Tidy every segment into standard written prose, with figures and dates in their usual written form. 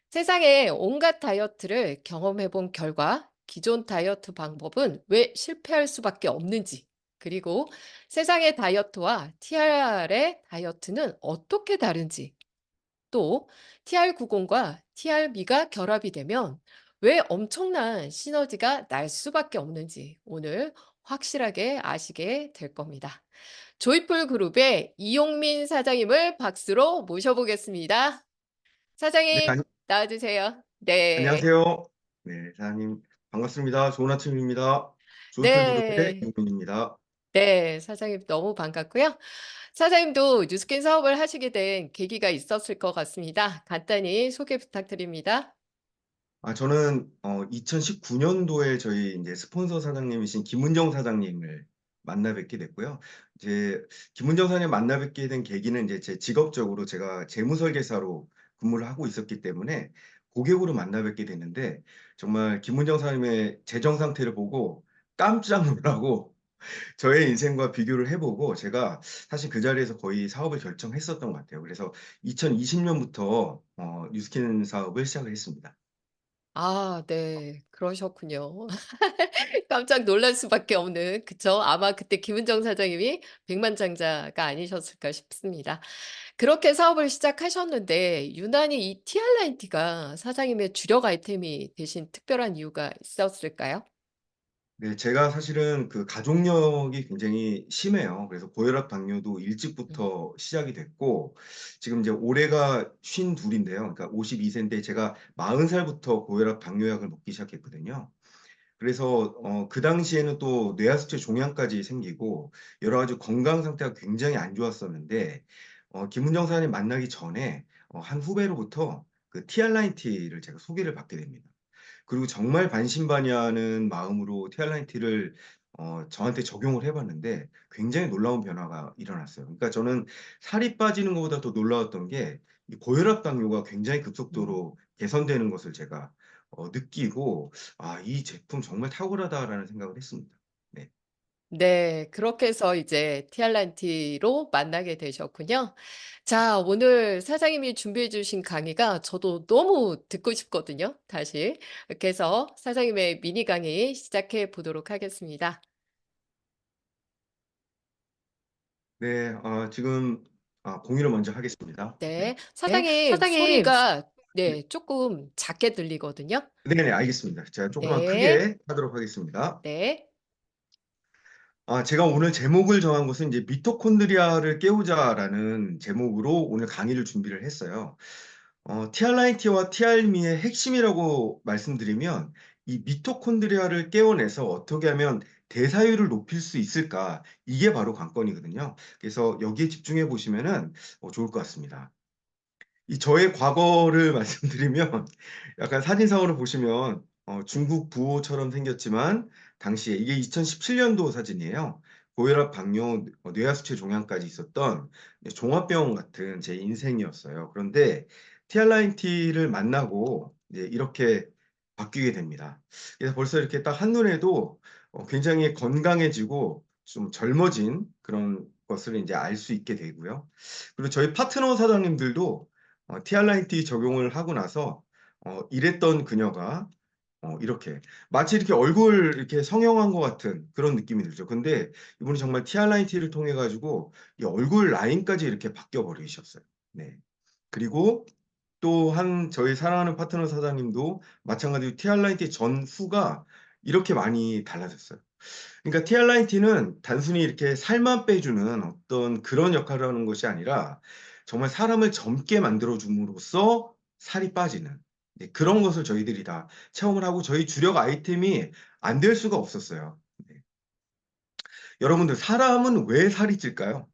세상에 온갖 다이어트를 경험해 본 결과 기존 다이어트 방법은 왜 실패할 수밖에 없는지, 그리고 세상의 다이어트와 TR의 다이어트는 어떻게 다른지, 또 TR90과 TRB가 결합이 되면 왜 엄청난 시너지가 날 수밖에 없는지 오늘 확실하게 아시게 될 겁니다. 조이풀 그룹의 이용민 사장님을 박수로 모셔보겠습니다. 네, 사장님, 나와주세요. 네. 안녕하세요. 네, 사장님 반갑습니다. 좋은 아침입니다. 조이풀 그룹의 네. 이용민입니다. 네. 사장님 너무 반갑고요. 사장님도 뉴스킨 사업을 하시게 된 계기가 있었을 것 같습니다. 간단히 소개 부탁드립니다. 저는 2019년도에 저희 이제 스폰서 사장님이신 김은정 사장님을 만나 뵙게 됐고요. 이제 김은정 사장님 만나 뵙게 된 계기는 이제 제 직업적으로 제가 재무설계사로 근무를 하고 있었기 때문에 고객으로 만나 뵙게 됐는데 정말 김은정 사장님의 재정 상태를 보고 깜짝 놀라고 저의 인생과 비교를 해보고 제가 사실 그 자리에서 거의 사업을 결정했었던 것 같아요. 그래서 2020년부터 뉴스킨 사업을 시작을 했습니다. 아 네. 그러셨군요. 깜짝 놀랄 수밖에 없는 그쵸. 아마 그때 김은정 사장님이 백만장자가 아니셨을까 싶습니다. 그렇게 사업을 시작하셨는데 유난히 이 TR라인티가 사장님의 주력 아이템이 되신 특별한 이유가 있었을까요? 네, 제가 사실은 그 가족력이 굉장히 심해요. 그래서 고혈압, 당뇨도 음. 일찍부터 시작이 됐고, 지금 이제 올해가 52인데요. 그러니까 52세인데 제가 40살부터 고혈압, 당뇨약을 먹기 시작했거든요. 그래서 그 당시에는 또 뇌하수체 종양까지 생기고 여러 가지 건강 상태가 굉장히 안 좋았었는데 김은정 사장님 만나기 전에 한 후배로부터 그 TR9T를 제가 소개를 받게 됩니다. 그리고 정말 반신반의하는 마음으로 TR9T를 저한테 적용을 해봤는데 굉장히 놀라운 변화가 일어났어요. 그러니까 저는 살이 빠지는 것보다 더 놀라웠던 게 이 고혈압 당뇨가 굉장히 음. 급속도로 개선되는 것을 제가 느끼고 이 제품 정말 탁월하다라는 생각을 했습니다. 네. 네. 그렇게 해서 이제 티알란티로 만나게 되셨군요. 자, 오늘 사장님이 준비해 주신 강의가 저도 너무 듣고 싶거든요, 다시. 이렇게 해서 사장님의 미니 강의 시작해 보도록 하겠습니다. 네. 지금 공유를 먼저 하겠습니다. 네. 네. 네. 사장님 사장님. 소리가 네. 네, 조금 작게 들리거든요. 네네, 알겠습니다. 제가 조금만 네. 크게 하도록 하겠습니다. 네. 제가 오늘 제목을 정한 것은 이제 미토콘드리아를 깨우자라는 제목으로 오늘 강의를 준비를 했어요. TR9T와 TRM의 핵심이라고 말씀드리면 이 미토콘드리아를 깨워내서 어떻게 하면 대사율을 높일 수 있을까? 이게 바로 관건이거든요. 그래서 여기에 집중해 보시면은 좋을 것 같습니다. 이 저의 과거를 말씀드리면 약간 사진상으로 보시면 중국 부호처럼 생겼지만 당시에 이게 2017년도 사진이에요. 고혈압, 당뇨, 뇌하수체 종양까지 있었던 종합병원 같은 제 인생이었어요. 그런데 TR9T를 만나고 이제 이렇게 바뀌게 됩니다. 그래서 벌써 이렇게 딱 한눈에도 굉장히 건강해지고 좀 젊어진 그런 것을 이제 알 수 있게 되고요. 그리고 저희 파트너 사장님들도 TR9T 적용을 하고 나서 일했던 그녀가 이렇게 마치 이렇게 얼굴 이렇게 성형한 것 같은 그런 느낌이 들죠. 근데 이분이 정말 TR9T를 통해 가지고 이 얼굴 라인까지 이렇게 바뀌어 버리셨어요. 네. 그리고 또 한 저희 사랑하는 파트너 사장님도 마찬가지로 TR9T 전후가 이렇게 많이 달라졌어요. 그러니까 TR9T는 단순히 이렇게 살만 빼주는 어떤 그런 역할을 하는 것이 아니라 정말 사람을 젊게 만들어 줌으로써 살이 빠지는 그런 것을 저희들이 다 체험을 하고 저희 주력 아이템이 안 될 수가 없었어요. 네. 여러분들 사람은 왜 살이 찔까요?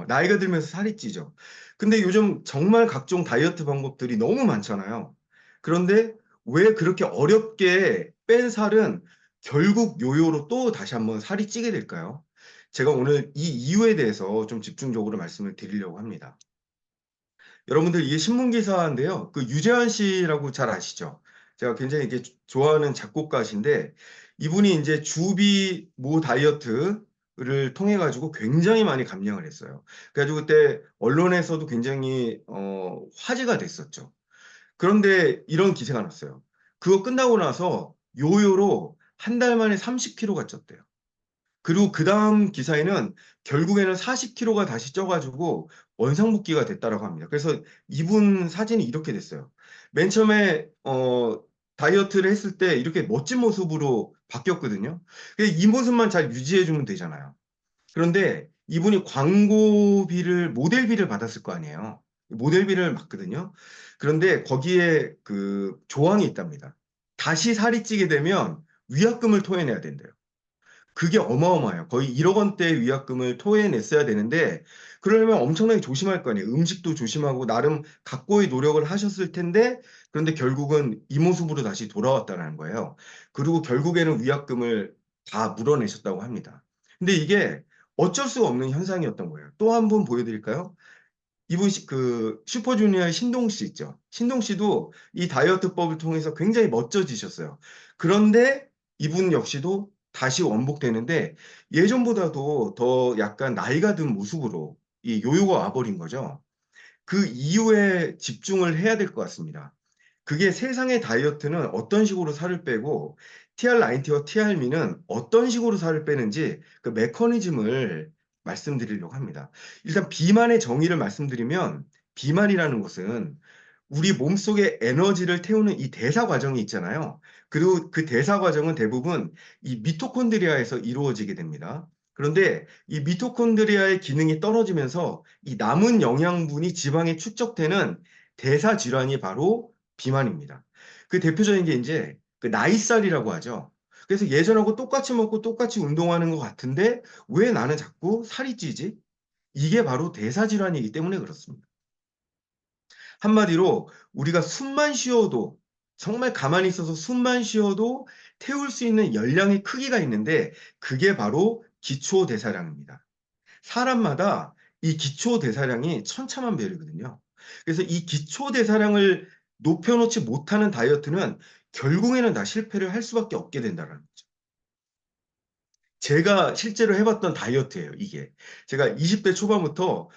나이가 들면서 살이 찌죠. 근데 요즘 정말 각종 다이어트 방법들이 너무 많잖아요. 그런데 왜 그렇게 어렵게 뺀 살은 결국 요요로 또 다시 한번 살이 찌게 될까요? 제가 오늘 이 이유에 대해서 좀 집중적으로 말씀을 드리려고 합니다. 여러분들 이게 신문 기사인데요. 그 유재한 씨라고 잘 아시죠? 제가 굉장히 이게 좋아하는 작곡가신데 이분이 이제 주비 모 다이어트를 통해 가지고 굉장히 많이 감량을 했어요. 그래 가지고 그때 언론에서도 굉장히 화제가 됐었죠. 그런데 이런 기사가 났어요. 그거 끝나고 나서 요요로 한 달 만에 30kg가 쪘대요. 그리고 그 다음 기사에는 결국에는 40kg가 다시 쪄가지고 원상복귀가 됐다라고 합니다. 그래서 이분 사진이 이렇게 됐어요. 맨 처음에 다이어트를 했을 때 이렇게 멋진 모습으로 바뀌었거든요. 근데 이 모습만 잘 유지해주면 되잖아요. 그런데 이분이 광고비를, 모델비를 받았을 거 아니에요. 모델비를 받거든요. 그런데 거기에 그 조항이 있답니다. 다시 살이 찌게 되면 위약금을 토해내야 된대요. 그게 어마어마해요. 거의 1억 원대 위약금을 토해냈어야 되는데, 그러려면 엄청나게 조심할 거 아니에요. 음식도 조심하고 나름 각고의 노력을 하셨을 텐데, 그런데 결국은 이 모습으로 다시 돌아왔다는 거예요. 그리고 결국에는 위약금을 다 물어내셨다고 합니다. 근데 이게 어쩔 수 없는 현상이었던 거예요. 또 한 분 보여드릴까요? 이분 그 슈퍼주니어의 신동 씨 있죠. 신동 씨도 이 다이어트법을 통해서 굉장히 멋져지셨어요. 그런데 이분 역시도 다시 원복되는데 예전보다도 더 약간 나이가 든 모습으로 이 요요가 와버린 거죠. 그 이후에 집중을 해야 될 것 같습니다. 그게 세상의 다이어트는 어떤 식으로 살을 빼고 TR90와 TRM는 어떤 식으로 살을 빼는지 그 메커니즘을 말씀드리려고 합니다. 일단 비만의 정의를 말씀드리면 비만이라는 것은 우리 몸속에 에너지를 태우는 이 대사 과정이 있잖아요. 그리고 그 대사 과정은 대부분 이 미토콘드리아에서 이루어지게 됩니다. 그런데 이 미토콘드리아의 기능이 떨어지면서 이 남은 영양분이 지방에 축적되는 대사 질환이 바로 비만입니다. 그 대표적인 게 이제 그 나이살이라고 하죠. 그래서 예전하고 똑같이 먹고 똑같이 운동하는 것 같은데 왜 나는 자꾸 살이 찌지? 이게 바로 대사 질환이기 때문에 그렇습니다. 한마디로 우리가 숨만 쉬어도 정말 가만히 있어서 숨만 쉬어도 태울 수 있는 열량의 크기가 있는데 그게 바로 기초대사량입니다. 사람마다 이 기초대사량이 천차만별이거든요. 그래서 이 기초대사량을 높여놓지 못하는 다이어트는 결국에는 다 실패를 할 수밖에 없게 된다는 거죠. 제가 실제로 해봤던 다이어트예요, 이게. 제가 20대 초반부터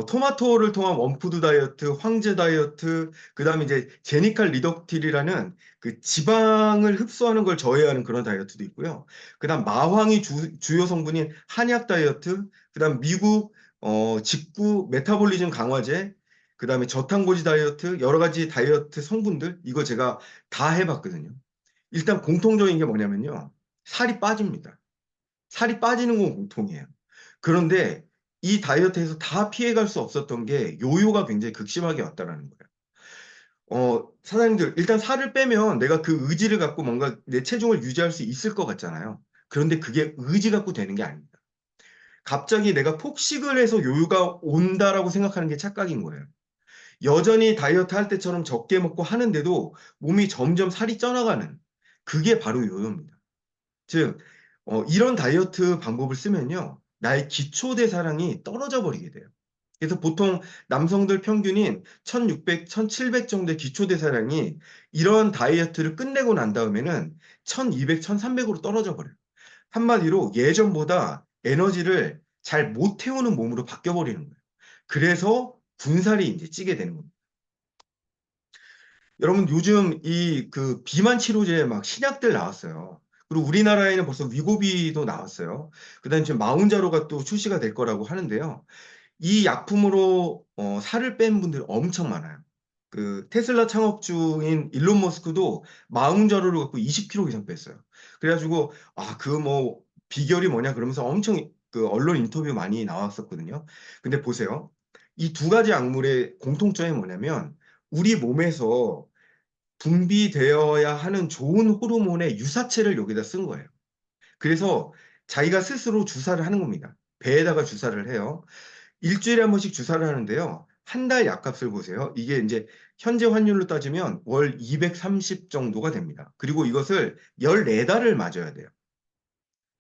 토마토를 통한 원푸드 다이어트, 황제 다이어트, 그 다음에 이제 제니칼 리덕틸이라는 그 지방을 흡수하는 걸 저해하는 그런 다이어트도 있고요. 그 다음 마황이 주요 성분인 한약 다이어트, 그 다음 미국 직구 메타볼리즘 강화제, 그 다음에 저탄고지 다이어트, 여러 가지 다이어트 성분들, 이거 제가 다 해봤거든요. 일단 공통적인 게 뭐냐면요. 살이 빠집니다. 살이 빠지는 건 공통이에요. 그런데 이 다이어트에서 다 피해갈 수 없었던 게 요요가 굉장히 극심하게 왔다라는 거예요. 사장님들, 일단 살을 빼면 내가 그 의지를 갖고 뭔가 내 체중을 유지할 수 있을 것 같잖아요. 그런데 그게 의지 갖고 되는 게 아닙니다. 갑자기 내가 폭식을 해서 요요가 온다라고 생각하는 게 착각인 거예요. 여전히 다이어트 할 때처럼 적게 먹고 하는데도 몸이 점점 살이 쪄나가는 그게 바로 요요입니다. 즉, 이런 다이어트 방법을 쓰면요. 나의 기초 대사량이 떨어져 버리게 돼요. 그래서 보통 남성들 평균인 1600, 1700 정도의 기초 대사량이 이런 다이어트를 끝내고 난 다음에는 1200, 1300으로 떨어져 버려요. 한마디로 예전보다 에너지를 잘 못 태우는 몸으로 바뀌어 버리는 거예요. 그래서 군살이 이제 찌게 되는 겁니다. 여러분 요즘 이 그 비만 치료제 막 신약들 나왔어요. 그리고 우리나라에는 벌써 위고비도 나왔어요. 그다음에 지금 마운자로가 또 출시가 될 거라고 하는데요. 이 약품으로 살을 뺀 분들이 엄청 많아요. 그 테슬라 창업주인 일론 머스크도 마운자로를 갖고 20kg 이상 뺐어요. 그래가지고 그 뭐 비결이 뭐냐 그러면서 엄청 그 언론 인터뷰 많이 나왔었거든요. 근데 보세요. 이 두 가지 약물의 공통점이 뭐냐면 우리 몸에서 분비되어야 하는 좋은 호르몬의 유사체를 여기다 쓴 거예요. 그래서 자기가 스스로 주사를 하는 겁니다. 배에다가 주사를 해요. 일주일에 한 번씩 주사를 하는데요. 한 달 약값을 보세요. 이게 이제 현재 환율로 따지면 월 230 정도가 됩니다. 그리고 이것을 14달을 맞아야 돼요.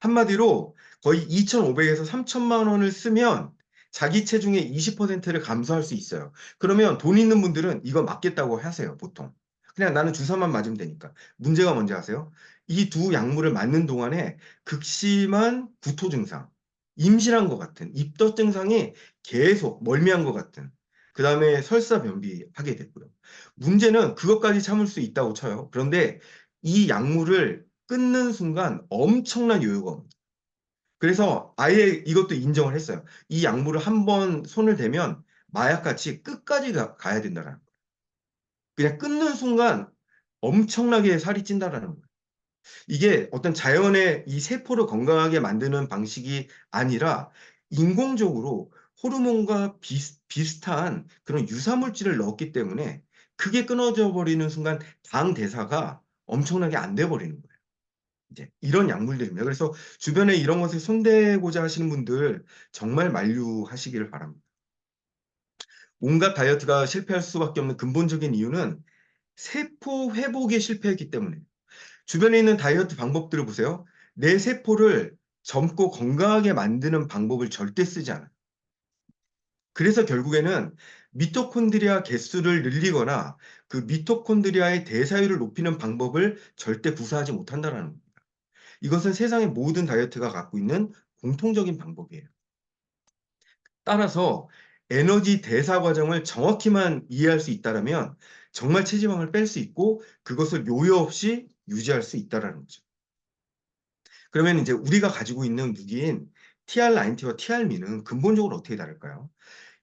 한마디로 거의 2,500에서 3천만 원을 쓰면 자기 체중의 20%를 감소할 수 있어요. 그러면 돈 있는 분들은 이거 맞겠다고 하세요, 보통. 그냥 나는 주사만 맞으면 되니까. 문제가 뭔지 아세요? 이 두 약물을 맞는 동안에 극심한 구토 증상, 임신한 것 같은, 입덧 증상이 계속 멀미한 것 같은. 그다음에 설사 변비하게 되고요. 문제는 그것까지 참을 수 있다고 쳐요. 그런데 이 약물을 끊는 순간 엄청난 요요가 옵니다. 그래서 아예 이것도 인정을 했어요. 이 약물을 한 번 손을 대면 마약같이 끝까지 가야 된다는 거예요. 그냥 끊는 순간 엄청나게 살이 찐다라는 거예요. 이게 어떤 자연의 이 세포를 건강하게 만드는 방식이 아니라 인공적으로 호르몬과 비슷한 그런 유사물질을 넣었기 때문에 그게 끊어져 버리는 순간 당 대사가 엄청나게 안 돼 버리는 거예요. 이제 이런 약물들입니다. 그래서 주변에 이런 것에 손대고자 하시는 분들 정말 만류하시기를 바랍니다. 온갖 다이어트가 실패할 수밖에 없는 근본적인 이유는 세포 회복에 실패했기 때문에 주변에 있는 다이어트 방법들을 보세요. 내 세포를 젊고 건강하게 만드는 방법을 절대 쓰지 않아요. 그래서 결국에는 미토콘드리아 개수를 늘리거나 그 미토콘드리아의 대사율을 높이는 방법을 절대 구사하지 못한다는 겁니다. 이것은 세상의 모든 다이어트가 갖고 있는 공통적인 방법이에요. 따라서 에너지 대사 과정을 정확히만 이해할 수 있다면 정말 체지방을 뺄 수 있고 그것을 요요 없이 유지할 수 있다는 거죠. 그러면 이제 우리가 가지고 있는 무기인 TR90와 TRM는 근본적으로 어떻게 다를까요?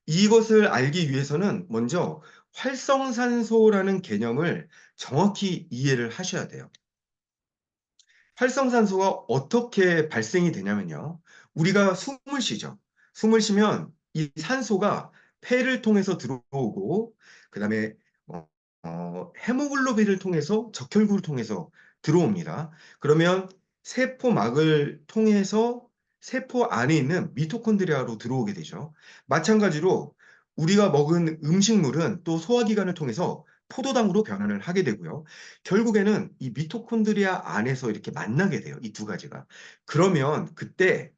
이것을 알기 위해서는 먼저 활성산소라는 개념을 정확히 이해를 하셔야 돼요. 활성산소가 어떻게 발생이 되냐면요. 우리가 숨을 쉬죠. 숨을 쉬면 이 산소가 폐를 통해서 들어오고 그다음에 헤모글로빈을 통해서 적혈구를 통해서 들어옵니다. 그러면 세포막을 통해서 세포 안에 있는 미토콘드리아로 들어오게 되죠. 마찬가지로 우리가 먹은 음식물은 또 소화기관을 통해서 포도당으로 변환을 하게 되고요. 결국에는 이 미토콘드리아 안에서 이렇게 만나게 돼요. 이 두 가지가. 그러면 그때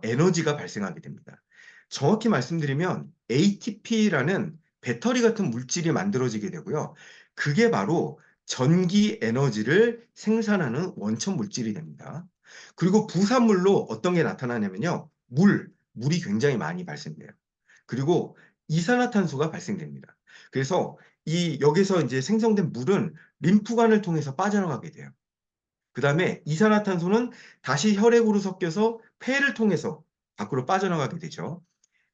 에너지가 발생하게 됩니다. 정확히 말씀드리면 ATP라는 배터리 같은 물질이 만들어지게 되고요. 그게 바로 전기 에너지를 생산하는 원천 물질이 됩니다. 그리고 부산물로 어떤 게 나타나냐면요. 물이 굉장히 많이 발생돼요. 그리고 이산화탄소가 발생됩니다. 그래서 이 여기서 이제 생성된 물은 림프관을 통해서 빠져나가게 돼요. 그다음에 이산화탄소는 다시 혈액으로 섞여서 폐를 통해서 밖으로 빠져나가게 되죠.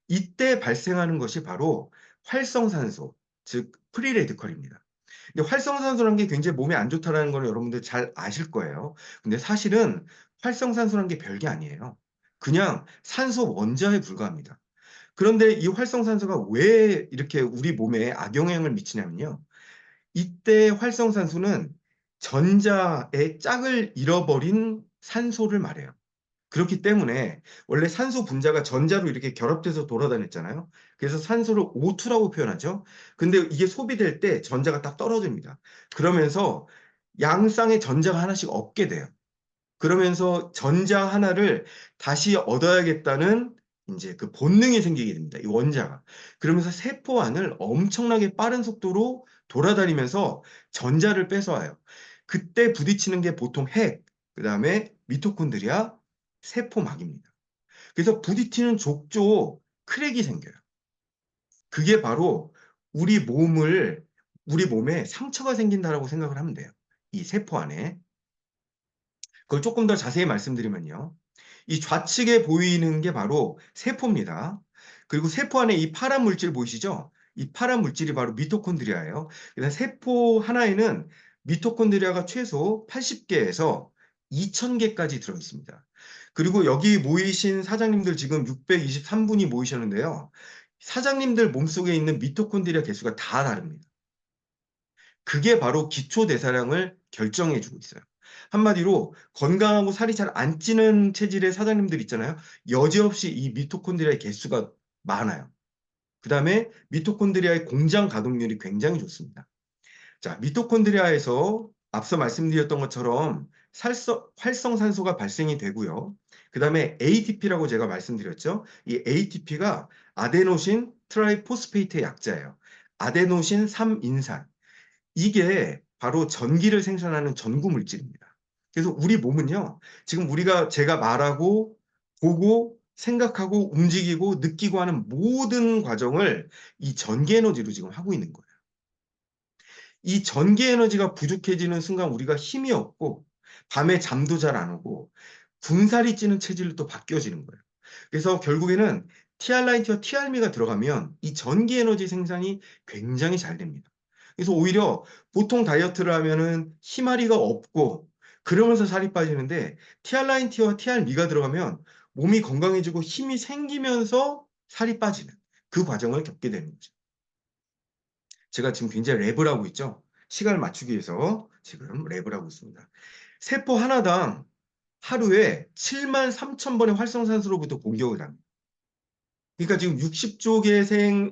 이때 발생하는 것이 바로 활성산소, 즉 프리레디컬입니다. 근데 활성산소라는 게 굉장히 몸에 안 좋다는 걸 여러분들 잘 아실 거예요. 근데 사실은 활성산소라는 게 별게 아니에요. 그냥 산소 원자에 불과합니다. 그런데 이 활성산소가 왜 이렇게 우리 몸에 악영향을 미치냐면요. 이때 활성산소는 전자의 짝을 잃어버린 산소를 말해요. 그렇기 때문에 원래 산소 분자가 전자로 이렇게 결합돼서 돌아다녔잖아요. 그래서 산소를 O2라고 표현하죠. 근데 이게 소비될 때 전자가 딱 떨어집니다. 그러면서 양쌍의 전자가 하나씩 없게 돼요. 그러면서 전자 하나를 다시 얻어야겠다는 이제 그 본능이 생기게 됩니다. 이 원자가. 그러면서 세포 안을 엄청나게 빠른 속도로 돌아다니면서 전자를 뺏어와요. 그때 부딪히는 게 보통 핵, 그다음에 미토콘드리아, 세포막입니다. 그래서 부딪히는 족조 크랙이 생겨요. 그게 바로 우리 우리 몸에 상처가 생긴다라고 생각을 하면 돼요. 이 세포 안에. 그걸 조금 더 자세히 말씀드리면요. 이 좌측에 보이는 게 바로 세포입니다. 그리고 세포 안에 이 파란 물질 보이시죠? 이 파란 물질이 바로 미토콘드리아예요. 그래서 세포 하나에는 미토콘드리아가 최소 80개에서 2000개까지 들어 있습니다. 그리고 여기 모이신 사장님들 지금 623분이 모이셨는데요. 사장님들 몸속에 있는 미토콘드리아 개수가 다 다릅니다. 그게 바로 기초 대사량을 결정해 주고 있어요. 한마디로 건강하고 살이 잘 안 찌는 체질의 사장님들 있잖아요. 여지없이 이 미토콘드리아의 개수가 많아요. 그다음에 미토콘드리아의 공장 가동률이 굉장히 좋습니다. 자, 미토콘드리아에서 앞서 말씀드렸던 것처럼 활성산소가 발생이 되고요. 그다음에 ATP라고 제가 말씀드렸죠. 이 ATP가 아데노신 트라이포스페이트의 약자예요. 아데노신 3인산. 이게 바로 전기를 생산하는 전구 물질입니다. 그래서 우리 몸은요, 지금 제가 말하고 보고 생각하고 움직이고 느끼고 하는 모든 과정을 이 전기 에너지로 지금 하고 있는 거예요. 이 전기 에너지가 부족해지는 순간 우리가 힘이 없고 밤에 잠도 잘 안 오고 군살이 찌는 체질로 또 바뀌어지는 거예요. 그래서 결국에는 TR9T와 TRM가 들어가면 이 전기 에너지 생산이 굉장히 잘 됩니다. 그래서 오히려 보통 다이어트를 하면은 힘아리가 없고 그러면서 살이 빠지는데 TR9T와 TRM가 들어가면 몸이 건강해지고 힘이 생기면서 살이 빠지는 그 과정을 겪게 되는 거죠. 제가 지금 굉장히 랩을 하고 있죠. 시간을 맞추기 위해서 지금 랩을 하고 있습니다. 세포 하나당 하루에 7만 3천 번의 활성산소로부터 공격을 합니다. 그러니까 지금 60조 개의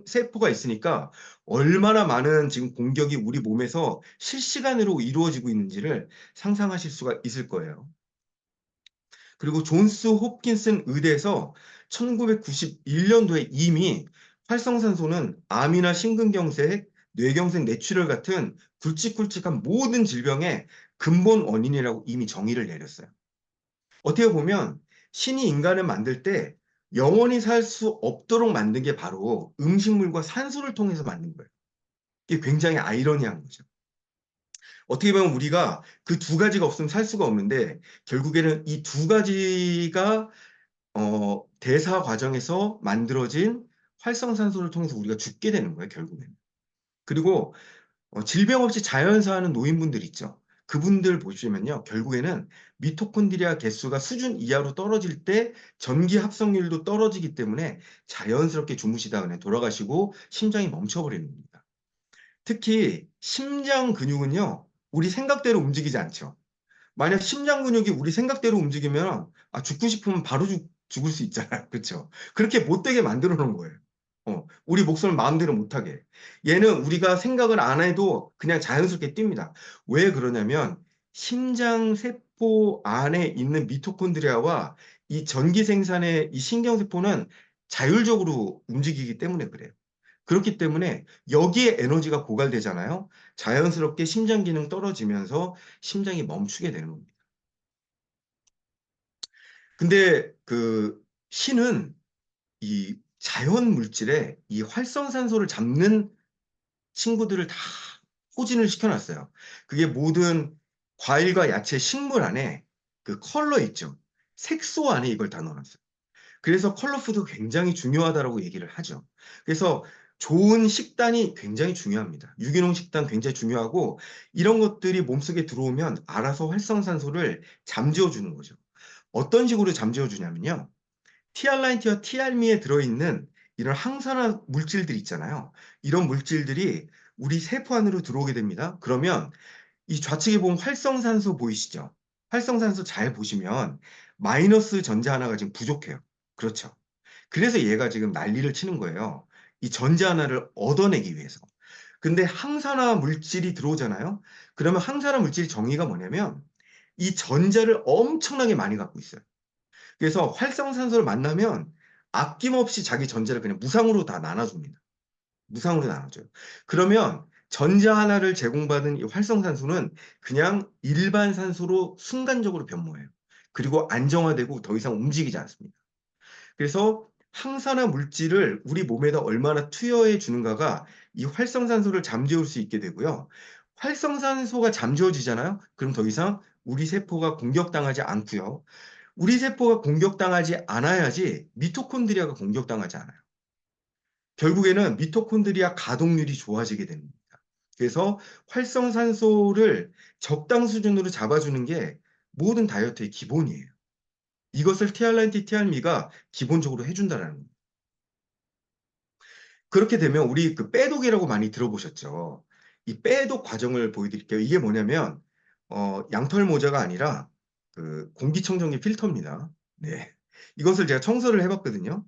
세포가 있으니까 얼마나 많은 지금 공격이 우리 몸에서 실시간으로 이루어지고 있는지를 상상하실 수가 있을 거예요. 그리고 존스 홉킨슨 의대에서 1991년도에 이미 활성산소는 암이나 심근경색, 뇌경색, 뇌출혈 같은 굵직굵직한 모든 질병의 근본 원인이라고 이미 정의를 내렸어요. 어떻게 보면 신이 인간을 만들 때 영원히 살 수 없도록 만든 게 바로 음식물과 산소를 통해서 만든 거예요. 이게 굉장히 아이러니한 거죠. 어떻게 보면 우리가 그 두 가지가 없으면 살 수가 없는데 결국에는 이 두 가지가 대사 과정에서 만들어진 활성산소를 통해서 우리가 죽게 되는 거예요, 결국에는. 그리고 질병 없이 자연사하는 노인분들 있죠. 그분들 보시면요. 결국에는 미토콘드리아 개수가 수준 이하로 떨어질 때 전기 합성률도 떨어지기 때문에 자연스럽게 주무시다 그냥 돌아가시고 심장이 멈춰버리는 겁니다. 특히 심장 근육은요. 우리 생각대로 움직이지 않죠. 만약 심장 근육이 우리 생각대로 움직이면 죽고 싶으면 바로 죽을 수 있잖아요. 그렇죠? 그렇게 못되게 만들어 놓은 거예요. 우리 목숨을 마음대로 못하게. 얘는 우리가 생각을 안 해도 그냥 자연스럽게 뜁니다. 왜 그러냐면 심장 세포 안에 있는 미토콘드리아와 이 전기 생산의 이 신경세포는 자율적으로 움직이기 때문에 그래요. 그렇기 때문에 여기에 에너지가 고갈되잖아요. 자연스럽게 심장 기능 떨어지면서 심장이 멈추게 되는 겁니다. 근데 그 신은 이 자연 물질에 이 활성산소를 잡는 친구들을 다 포진을 시켜놨어요. 그게 모든 과일과 야채, 식물 안에 그 컬러 있죠. 색소 안에 이걸 다 넣어놨어요. 그래서 컬러푸드 굉장히 중요하다라고 얘기를 하죠. 그래서 좋은 식단이 굉장히 중요합니다. 유기농 식단 굉장히 중요하고 이런 것들이 몸속에 들어오면 알아서 활성산소를 잠재워 주는 거죠. 어떤 식으로 잠재워 주냐면요. TR9T와 TRM에 들어있는 이런 항산화 물질들 있잖아요. 이런 물질들이 우리 세포 안으로 들어오게 됩니다. 그러면 이 좌측에 보면 활성산소 보이시죠? 활성산소 잘 보시면 마이너스 전자 하나가 지금 부족해요. 그렇죠. 그래서 얘가 지금 난리를 치는 거예요. 이 전자 하나를 얻어내기 위해서. 근데 항산화 물질이 들어오잖아요. 그러면 항산화 물질의 정의가 뭐냐면 이 전자를 엄청나게 많이 갖고 있어요. 그래서 활성산소를 만나면 아낌없이 자기 전자를 그냥 무상으로 다 나눠줍니다. 무상으로 나눠줘요. 그러면 전자 하나를 제공받은 이 활성산소는 그냥 일반 산소로 순간적으로 변모해요. 그리고 안정화되고 더 이상 움직이지 않습니다. 그래서 항산화 물질을 우리 몸에다 얼마나 투여해 주는가가 이 활성산소를 잠재울 수 있게 되고요. 활성산소가 잠재워지잖아요. 그럼 더 이상 우리 세포가 공격당하지 않고요. 우리 세포가 공격당하지 않아야지 미토콘드리아가 공격당하지 않아요. 결국에는 미토콘드리아 가동률이 좋아지게 됩니다. 그래서 활성산소를 적당 수준으로 잡아주는 게 모든 다이어트의 기본이에요. 이것을 TR9T, TRM가 기본적으로 해준다는 겁니다. 그렇게 되면 우리 그 빼독이라고 많이 들어보셨죠? 이 빼독 과정을 보여드릴게요. 이게 뭐냐면 양털 모자가 아니라 그 공기청정기 필터입니다. 네, 이것을 제가 청소를 해봤거든요.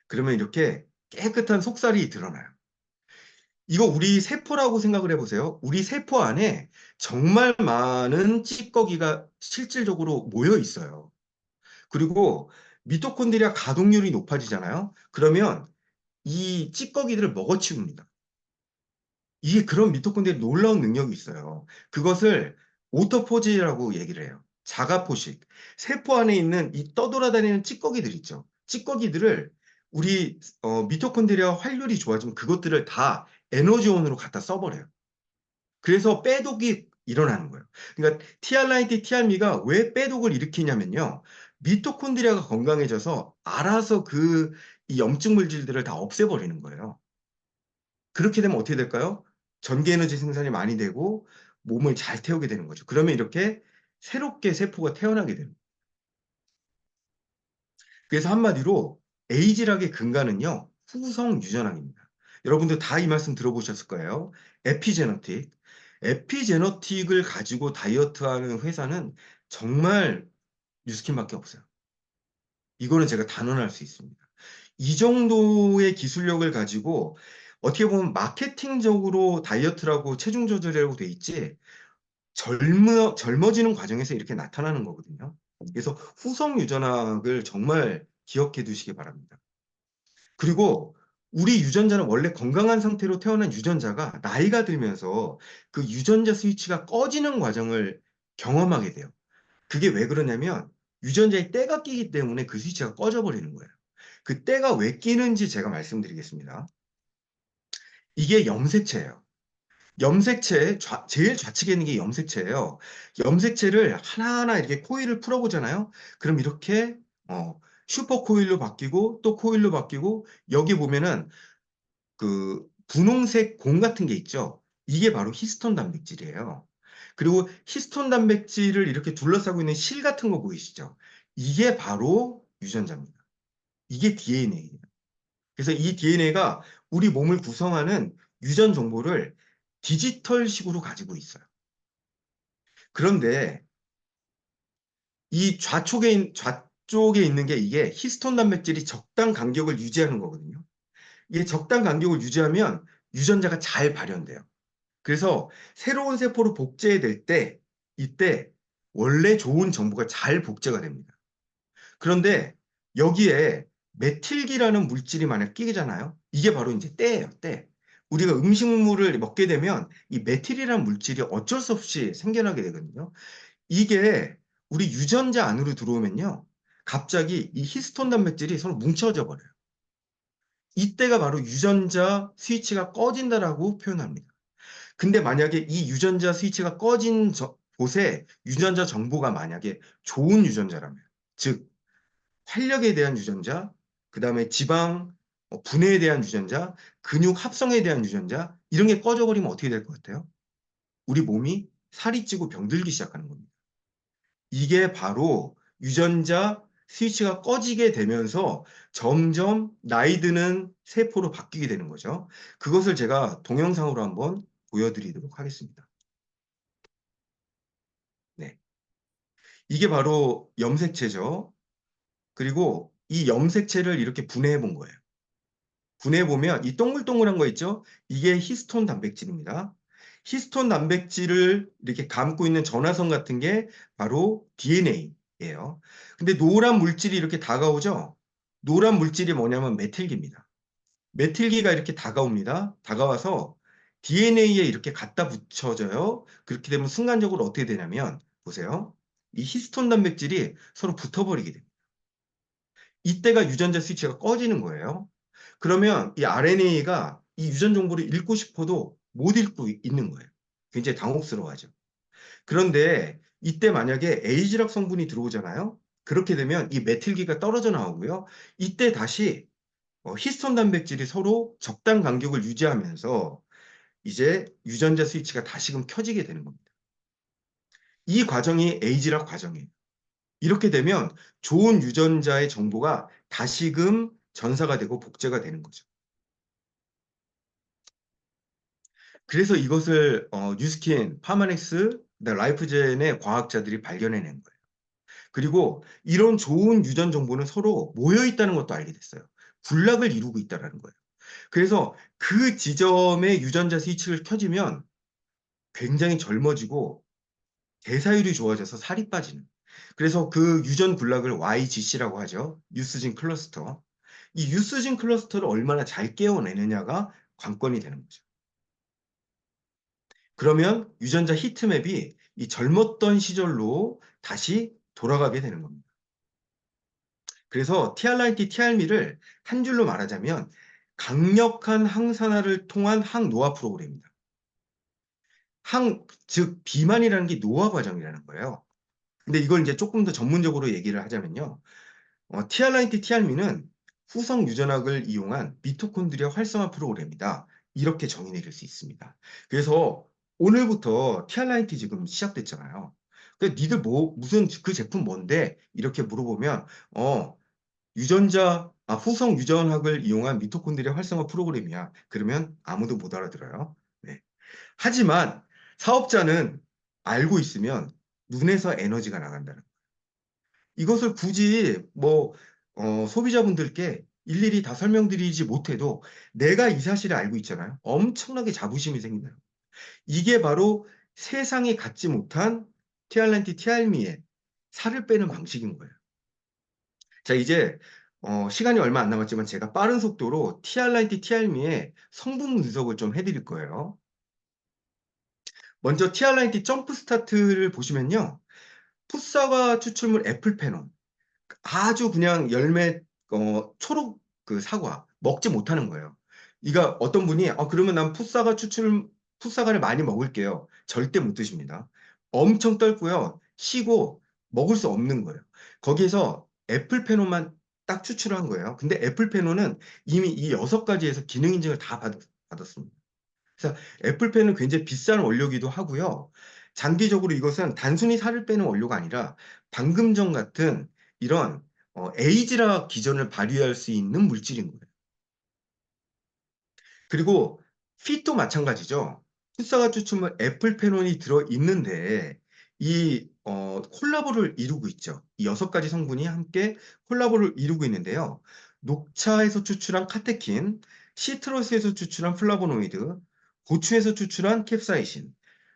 그러면 이렇게 깨끗한 속살이 드러나요. 이거 우리 세포라고 생각을 해보세요. 우리 세포 안에 정말 많은 찌꺼기가 실질적으로 모여 있어요. 그리고 미토콘드리아 가동률이 높아지잖아요. 그러면 이 찌꺼기들을 먹어치웁니다. 이게 그런 미토콘드리아 놀라운 능력이 있어요. 그것을 오토포지라고 얘기를 해요. 자가포식, 세포 안에 있는 이 떠돌아다니는 찌꺼기들 있죠. 찌꺼기들을 우리 미토콘드리아 활률이 좋아지면 그것들을 다 에너지원으로 갖다 써버려요. 그래서 빼독이 일어나는 거예요. 그러니까 TR90, TRM가 왜 빼독을 일으키냐면요. 미토콘드리아가 건강해져서 알아서 이 염증 물질들을 다 없애버리는 거예요. 그렇게 되면 어떻게 될까요? 전기 에너지 생산이 많이 되고 몸을 잘 태우게 되는 거죠. 그러면 이렇게 새롭게 세포가 태어나게 됩니다. 그래서 한마디로 에이지락의 근간은요, 후성 유전학입니다. 여러분들 다 이 말씀 들어보셨을 거예요. 에피제너틱. 에피제너틱을 가지고 다이어트하는 회사는 정말 뉴스킨밖에 없어요. 이거는 제가 단언할 수 있습니다. 이 정도의 기술력을 가지고 어떻게 보면 마케팅적으로 다이어트라고 체중 조절이라고 돼 있지 젊어지는 과정에서 이렇게 나타나는 거거든요. 그래서 후성 유전학을 정말 기억해 두시기 바랍니다. 그리고 우리 유전자는 원래 건강한 상태로 태어난 유전자가 나이가 들면서 그 유전자 스위치가 꺼지는 과정을 경험하게 돼요. 그게 왜 그러냐면 유전자에 때가 끼기 때문에 그 스위치가 꺼져 버리는 거예요. 그 때가 왜 끼는지 제가 말씀드리겠습니다. 이게 염색체예요. 염색체 제일 좌측에 있는 게 염색체예요. 염색체를 하나하나 이렇게 코일을 풀어보잖아요. 그럼 이렇게 슈퍼 코일로 바뀌고 또 코일로 바뀌고 여기 보면은 그 분홍색 공 같은 게 있죠. 이게 바로 히스톤 단백질이에요. 그리고 히스톤 단백질을 이렇게 둘러싸고 있는 실 같은 거 보이시죠? 이게 바로 유전자입니다. 이게 DNA예요. 그래서 이 DNA가 우리 몸을 구성하는 유전 정보를 디지털식으로 가지고 있어요. 그런데 이 좌쪽에 있는 게 이게 히스톤 단백질이 적당 간격을 유지하는 거거든요. 이게 적당 간격을 유지하면 유전자가 잘 발현돼요. 그래서 새로운 세포로 복제될 때 이때 원래 좋은 정보가 잘 복제가 됩니다. 그런데 여기에 메틸기라는 물질이 만약 끼잖아요. 이게 바로 이제 때예요, 때. 우리가 음식물을 먹게 되면 이 메틸이라는 물질이 어쩔 수 없이 생겨나게 되거든요. 이게 우리 유전자 안으로 들어오면요. 갑자기 이 히스톤 단백질이 서로 뭉쳐져 버려요. 이때가 바로 유전자 스위치가 꺼진다라고 표현합니다. 근데 만약에 이 유전자 스위치가 꺼진 곳에 유전자 정보가 만약에 좋은 유전자라면, 즉 활력에 대한 유전자, 그 다음에 지방 분해에 대한 유전자, 근육 합성에 대한 유전자, 이런 게 꺼져버리면 어떻게 될 것 같아요? 우리 몸이 살이 찌고 병들기 시작하는 겁니다. 이게 바로 유전자 스위치가 꺼지게 되면서 점점 나이 드는 세포로 바뀌게 되는 거죠. 그것을 제가 동영상으로 한번 보여드리도록 하겠습니다. 네. 이게 바로 염색체죠. 그리고 이 염색체를 이렇게 분해해 본 거예요. 분해해 보면 이 동글동글한 거 있죠? 이게 히스톤 단백질입니다. 히스톤 단백질을 이렇게 감고 있는 전화선 같은 게 바로 DNA예요. 근데 노란 물질이 이렇게 다가오죠? 노란 물질이 뭐냐면 메틸기입니다. 메틸기가 이렇게 다가옵니다. 다가와서 DNA에 이렇게 갖다 붙여져요. 그렇게 되면 순간적으로 어떻게 되냐면 보세요. 이 히스톤 단백질이 서로 붙어버리게 됩니다. 이때가 유전자 스위치가 꺼지는 거예요. 그러면 이 RNA가 이 유전 정보를 읽고 싶어도 못 읽고 있는 거예요. 굉장히 당혹스러워하죠. 그런데 이때 만약에 에이지락 성분이 들어오잖아요. 그렇게 되면 이 메틸기가 떨어져 나오고요. 이때 다시 히스톤 단백질이 서로 적당 간격을 유지하면서 이제 유전자 스위치가 다시금 켜지게 되는 겁니다. 이 과정이 에이지락 과정이에요. 이렇게 되면 좋은 유전자의 정보가 다시금 전사가 되고 복제가 되는 거죠. 그래서 이것을 뉴스킨, 파마넥스, 라이프젠의 과학자들이 발견해낸 거예요. 그리고 이런 좋은 유전 정보는 서로 모여 있다는 것도 알게 됐어요. 군락을 이루고 있다는 거예요. 그래서 그 지점에 유전자 스위치를 켜지면 굉장히 젊어지고 대사율이 좋아져서 살이 빠지는. 그래서 그 유전 군락을 YGC라고 하죠. 유스진 클러스터. 이 유스진 클러스터를 얼마나 잘 깨워내느냐가 관건이 되는 거죠. 그러면 유전자 히트맵이 이 젊었던 시절로 다시 돌아가게 되는 겁니다. 그래서 티알라인티 티알미를 한 줄로 말하자면 강력한 항산화를 통한 항노화 프로그램입니다. 즉 비만이라는 게 노화 과정이라는 거예요. 근데 이걸 이제 조금 더 전문적으로 얘기를 하자면요. 티알라인티 티알미는 후성 유전학을 이용한 미토콘드리아 활성화 프로그램이다. 이렇게 정의 내릴 수 있습니다. 그래서 오늘부터 티알라인티 지금 시작됐잖아요. 니들 무슨 그 제품 뭔데? 이렇게 물어보면 후성 유전학을 이용한 미토콘드리아 활성화 프로그램이야. 그러면 아무도 못 알아들어요. 네. 하지만 사업자는 알고 있으면 눈에서 에너지가 나간다는 거예요. 이것을 굳이 소비자분들께 일일이 다 설명드리지 못해도 내가 이 사실을 알고 있잖아요. 엄청나게 자부심이 생긴다. 이게 바로 세상이 갖지 못한 티알렌티 티알미의 살을 빼는 방식인 거예요. 자, 이제 시간이 얼마 안 남았지만 제가 빠른 속도로 티알렌티 티알미의 성분 분석을 좀 해드릴 거예요. 먼저 티알렌티 점프 스타트를 보시면요. 풋사과 추출물 애플페논, 아주 그냥 열매 초록 그 사과 먹지 못하는 거예요. 이가 어떤 분이 그러면 난 풋사과를 많이 먹을게요. 절대 못 드십니다. 엄청 떫고요. 시고 먹을 수 없는 거예요. 거기에서 애플페논만 딱 추출한 거예요. 근데 애플페논은 이미 이 6가지에서 기능 인증을 다 받았습니다. 그래서 애플펜은 굉장히 비싼 원료기도 하고요. 장기적으로 이것은 단순히 살을 빼는 원료가 아니라 방금 전 같은 이런 에이즈라 기전을 발휘할 수 있는 물질인 거예요. 그리고 핏도 마찬가지죠. 풋사과 추출물 애플페논이 들어있는데 이 콜라보를 이루고 있죠. 이 6가지 성분이 함께 콜라보를 이루고 있는데요. 녹차에서 추출한 카테킨, 시트러스에서 추출한 플라보노이드, 고추에서 추출한 캡사이신,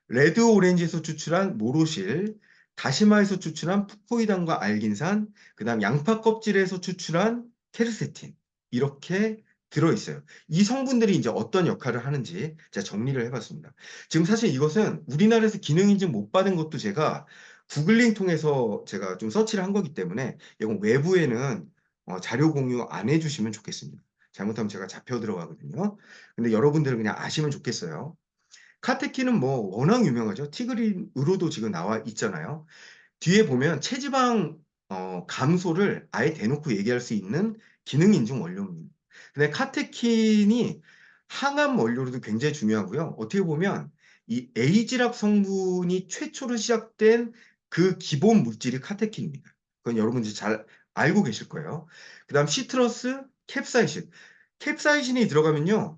레드 오렌지에서 추출한 모로실, 다시마에서 추출한 푸코이단과 알긴산, 그다음 양파 껍질에서 추출한 케르세틴 이렇게 들어있어요. 이 성분들이 이제 어떤 역할을 하는지 제가 정리를 해봤습니다. 지금 사실 이것은 우리나라에서 기능 인증 못 받은 것도 제가 구글링 통해서 제가 좀 서치를 한 거기 때문에 이건 외부에는 자료 공유 안 해주시면 좋겠습니다. 잘못하면 제가 잡혀 들어가거든요. 근데 여러분들은 그냥 아시면 좋겠어요. 카테킨은 뭐 워낙 유명하죠. 티그린으로도 지금 나와 있잖아요. 뒤에 보면 체지방 감소를 아예 대놓고 얘기할 수 있는 기능 인증 원료입니다. 근데 카테킨이 항암 원료로도 굉장히 중요하고요. 어떻게 보면 이 에이지락 성분이 최초로 시작된 그 기본 물질이 카테킨입니다. 그건 여러분들이 잘 알고 계실 거예요. 그 다음 시트러스, 캡사이신. 캡사이신이 들어가면요.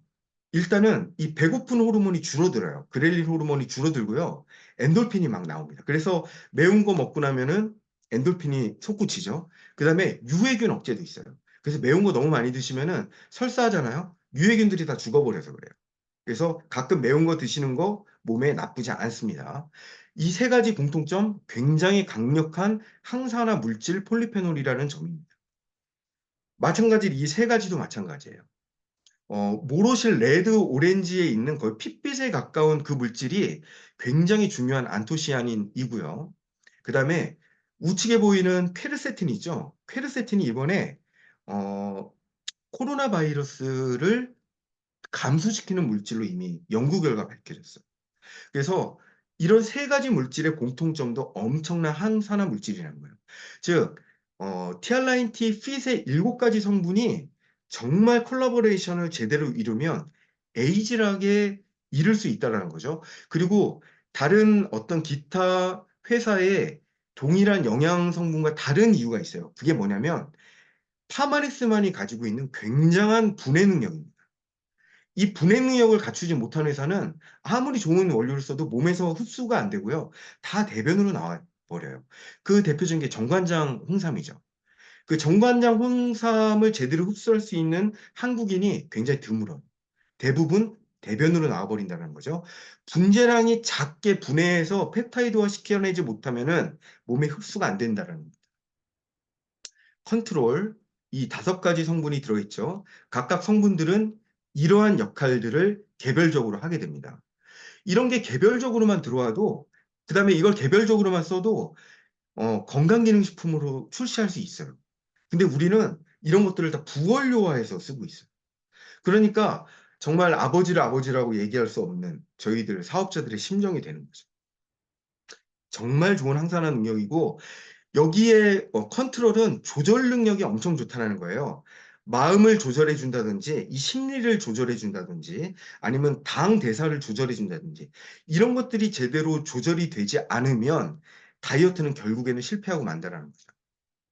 일단은 이 배고픈 호르몬이 줄어들어요. 그렐린 호르몬이 줄어들고요. 엔돌핀이 막 나옵니다. 그래서 매운 거 먹고 나면은 엔돌핀이 솟구치죠. 그 다음에 유해균 억제도 있어요. 그래서 매운 거 너무 많이 드시면은 설사하잖아요. 유해균들이 다 죽어버려서 그래요. 그래서 가끔 매운 거 드시는 거 몸에 나쁘지 않습니다. 이 3가지 공통점, 굉장히 강력한 항산화 물질 폴리페놀이라는 점입니다. 마찬가지로 이 3가지도 마찬가지예요. 모로실 레드 오렌지에 있는 거의 핏빛에 가까운 그 물질이 굉장히 중요한 안토시아닌이고요. 그 다음에 우측에 보이는 퀘르세틴이죠. 퀘르세틴이 이번에 코로나 바이러스를 감소시키는 물질로 이미 연구 결과 밝혀졌어요. 그래서 이런 3가지 물질의 공통점도 엄청난 항산화 물질이라는 거예요. 즉, 티알라인티 핏의 7가지 성분이 정말 콜라보레이션을 제대로 이루면 에이즈락에 이를 수 있다는 거죠. 그리고 다른 어떤 기타 회사의 동일한 영양 성분과 다른 이유가 있어요. 그게 뭐냐면 파마리스만이 가지고 있는 굉장한 분해 능력입니다. 이 분해 능력을 갖추지 못한 회사는 아무리 좋은 원료를 써도 몸에서 흡수가 안 되고요. 다 대변으로 나와 버려요. 그 대표적인 게 정관장 홍삼이죠. 그 정관장 홍삼을 제대로 흡수할 수 있는 한국인이 굉장히 드물어요. 대부분 대변으로 나와버린다는 거죠. 분재량이 작게 분해해서 펩타이드화 시켜내지 못하면은 몸에 흡수가 안 된다는 겁니다. 컨트롤, 이 5가지 성분이 들어있죠. 각각 성분들은 이러한 역할들을 개별적으로 하게 됩니다. 이런 게 개별적으로만 들어와도 그다음에 이걸 개별적으로만 써도 건강기능식품으로 출시할 수 있어요. 근데 우리는 이런 것들을 다 부원료화해서 쓰고 있어요. 그러니까 정말 아버지를 아버지라고 얘기할 수 없는 저희들 사업자들의 심정이 되는 거죠. 정말 좋은 항산화 능력이고 여기에 컨트롤은 조절 능력이 엄청 좋다는 거예요. 마음을 조절해 준다든지 이 심리를 조절해 준다든지 아니면 당 대사를 조절해 준다든지 이런 것들이 제대로 조절이 되지 않으면 다이어트는 결국에는 실패하고 만다라는 거죠.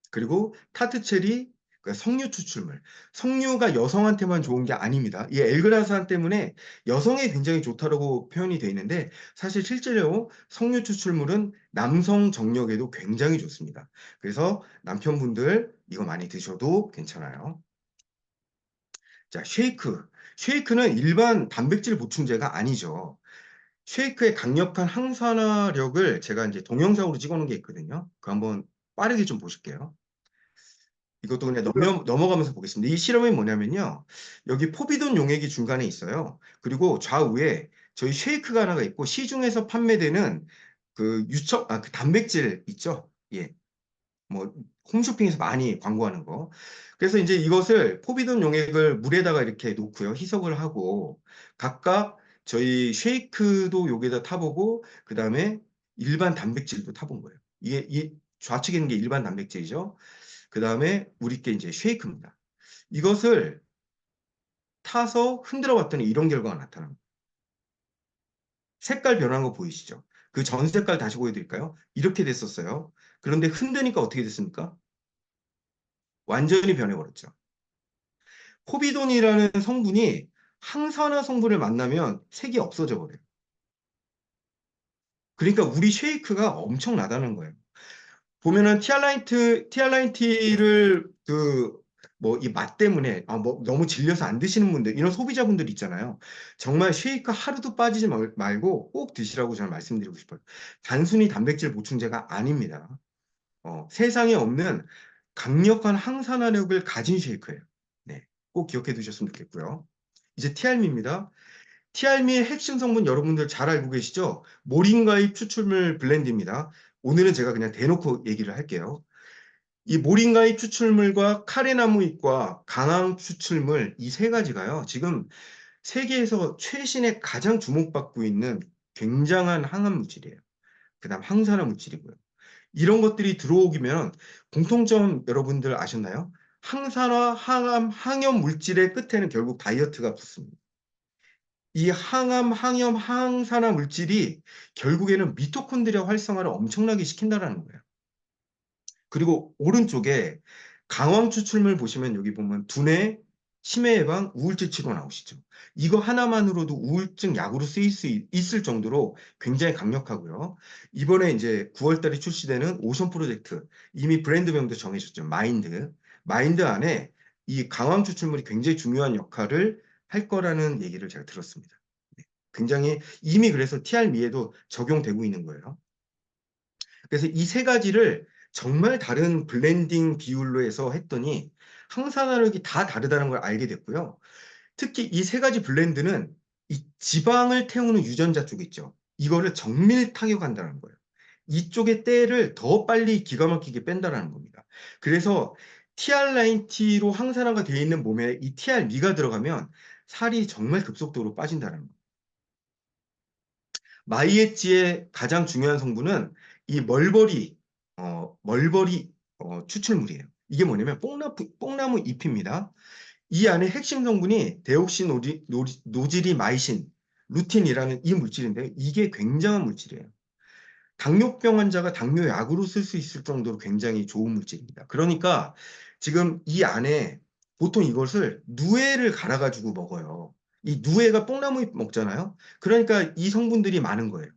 그리고 타트체리 그러니까 석류 추출물. 석류가 여성한테만 좋은 게 아닙니다. 이 엘그라산 때문에 여성에 굉장히 좋다라고 표현이 되어 있는데 사실 실제로 석류 추출물은 남성 정력에도 굉장히 좋습니다. 그래서 남편분들 이거 많이 드셔도 괜찮아요. 자, 쉐이크. 쉐이크는 일반 단백질 보충제가 아니죠. 쉐이크의 강력한 항산화력을 제가 이제 동영상으로 찍어 놓은 게 있거든요. 그거 한번 빠르게 좀 보실게요. 이것도 그냥 넘어가면서 보겠습니다. 이 실험이 뭐냐면요. 여기 포비돈 용액이 중간에 있어요. 그리고 좌우에 저희 쉐이크가 하나가 있고 시중에서 판매되는 그 단백질 있죠? 예. 뭐 홈쇼핑에서 많이 광고하는 거. 그래서 이제 이것을 포비돈 용액을 물에다가 이렇게 놓고요. 희석을 하고 각각 저희 쉐이크도 여기다 타보고 그다음에 일반 단백질도 타본 거예요. 이게 이 좌측에 있는 게 일반 단백질이죠. 그다음에 우리 게 이제 쉐이크입니다. 이것을 타서 흔들어 봤더니 이런 결과가 나타납니다. 색깔 변한 거 보이시죠? 그 전 색깔 다시 보여드릴까요? 이렇게 됐었어요. 그런데 흔드니까 어떻게 됐습니까? 완전히 변해버렸죠. 포비돈이라는 성분이 항산화 성분을 만나면 색이 없어져 버려요. 그러니까 우리 쉐이크가 엄청나다는 거예요. 보면은 티알라인티를 뭐 이 맛 때문에 뭐 너무 질려서 안 드시는 분들 이런 소비자분들 있잖아요. 정말 쉐이크 하루도 빠지지 말고 꼭 드시라고 저는 말씀드리고 싶어요. 단순히 단백질 보충제가 아닙니다. 세상에 없는 강력한 항산화력을 가진 쉐이크예요. 네, 꼭 기억해 두셨으면 좋겠고요. 이제 티알미입니다. 티알미의 핵심 성분 여러분들 잘 알고 계시죠? 모링가잎 추출물 블렌드입니다. 오늘은 제가 그냥 대놓고 얘기를 할게요. 이 모링가잎 추출물과 카레나무 잎과 강황 추출물 이 세 가지가요. 지금 세계에서 최신의 가장 주목받고 있는 굉장한 항암 물질이에요. 그다음 항산화 물질이고요. 이런 것들이 들어오기면 공통점 여러분들 아셨나요? 항산화, 항암, 항염 물질의 끝에는 결국 다이어트가 붙습니다. 이 항암, 항염, 항산화 물질이 결국에는 미토콘드리아 활성화를 엄청나게 시킨다라는 거예요. 그리고 오른쪽에 강황 추출물 보시면 여기 보면 두뇌, 치매 예방, 우울증 치료 나오시죠. 이거 하나만으로도 우울증 약으로 쓰일 수 있을 정도로 굉장히 강력하고요. 이번에 이제 9월 달에 출시되는 오션 프로젝트 이미 브랜드명도 정해졌죠. 마인드. 마인드 안에 이 강황 추출물이 굉장히 중요한 역할을 할 거라는 얘기를 제가 들었습니다. 네. 굉장히 이미 그래서 TR미에도 적용되고 있는 거예요. 그래서 이 세 가지를 정말 다른 블렌딩 비율로 해서 했더니 항산화력이 다 다르다는 걸 알게 됐고요. 특히 이 세 가지 블렌드는 이 지방을 태우는 유전자 쪽 있죠. 이거를 정밀 타격한다는 거예요. 이쪽의 때를 더 빨리 기가 막히게 뺀다는 겁니다. 그래서 TR90로 항산화가 되어 있는 몸에 이 TR미가 들어가면 살이 정말 급속도로 빠진다는 거예요. 마이엣지의 가장 중요한 성분은 이 멀버리 추출물이에요. 이게 뭐냐면 뽕나무 잎입니다. 이 안에 핵심 성분이 데옥시노지리마이신, 루틴이라는 이 물질인데요. 이게 굉장한 물질이에요. 당뇨병 환자가 당뇨약으로 쓸 수 있을 정도로 굉장히 좋은 물질입니다. 그러니까 지금 이 안에 보통 이것을 누에를 갈아가지고 먹어요. 이 누에가 뽕나무잎 먹잖아요. 그러니까 이 성분들이 많은 거예요.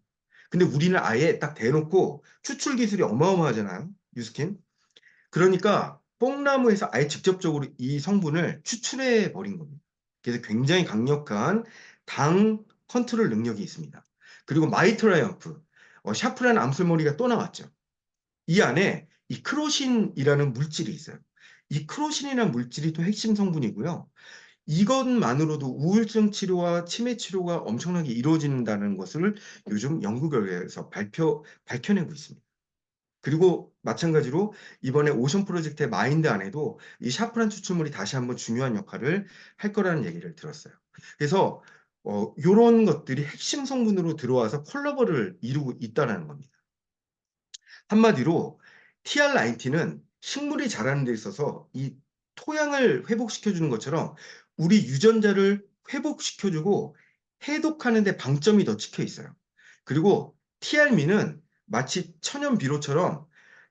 근데 우리는 아예 딱 대놓고 추출 기술이 어마어마하잖아요. 유스킨. 그러니까 뽕나무에서 아예 직접적으로 이 성분을 추출해 버린 겁니다. 그래서 굉장히 강력한 당 컨트롤 능력이 있습니다. 그리고 마이트라이언프, 샤프란 암술머리가 또 나왔죠. 이 안에 이 크로신이라는 물질이 있어요. 이 크로신이라는 물질이 또 핵심 성분이고요. 이것만으로도 우울증 치료와 치매 치료가 엄청나게 이루어진다는 것을 요즘 연구 결과에서 밝혀내고 있습니다. 그리고 마찬가지로 이번에 오션 프로젝트의 마인드 안에도 이 샤프란 추출물이 다시 한번 중요한 역할을 할 거라는 얘기를 들었어요. 그래서 요런 것들이 핵심 성분으로 들어와서 콜라보를 이루고 있다라는 겁니다. 한마디로 TR90는 식물이 자라는 데 있어서 이 토양을 회복시켜 주는 것처럼 우리 유전자를 회복시켜 주고 해독하는 데 방점이 더 찍혀 있어요. 그리고 TRM는 마치 천연 비료처럼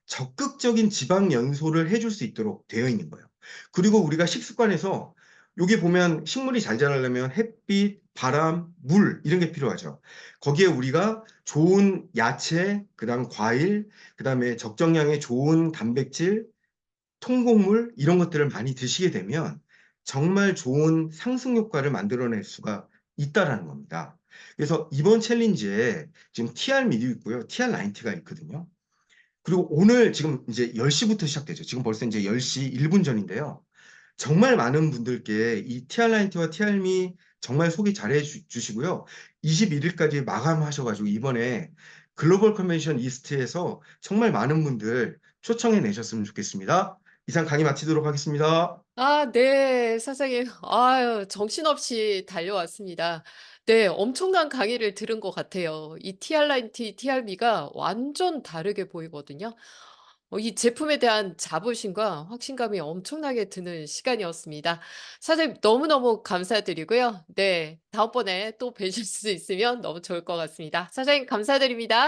적극적인 지방 연소를 해줄 수 있도록 되어 있는 거예요. 그리고 우리가 식습관에서 여기 보면 식물이 잘 자라려면 햇빛, 바람, 물 이런 게 필요하죠. 거기에 우리가 좋은 야채, 그다음 과일, 그다음에 적정량의 좋은 단백질, 통곡물 이런 것들을 많이 드시게 되면 정말 좋은 상승 효과를 만들어낼 수가 있다라는 겁니다. 그래서 이번 챌린지에 지금 TR 미도 있고요. TR90가 있거든요. 그리고 오늘 지금 이제 10시부터 시작되죠. 지금 벌써 이제 10시 1분 전인데요. 정말 많은 분들께 이 TR90와 TR미 정말 소개 잘해 주시고요. 21일까지 마감하셔가지고 이번에 글로벌 컨벤션 이스트에서 정말 많은 분들 초청해 내셨으면 좋겠습니다. 이상 강의 마치도록 하겠습니다. 아, 네, 사장님. 아유, 정신없이 달려왔습니다. 네, 엄청난 강의를 들은 것 같아요. 이 TR90, TRB가 완전 다르게 보이거든요. 이 제품에 대한 자부심과 확신감이 엄청나게 드는 시간이었습니다. 사장님, 너무너무 감사드리고요. 네, 다음번에 또 뵈실 수 있으면 너무 좋을 것 같습니다. 사장님, 감사드립니다.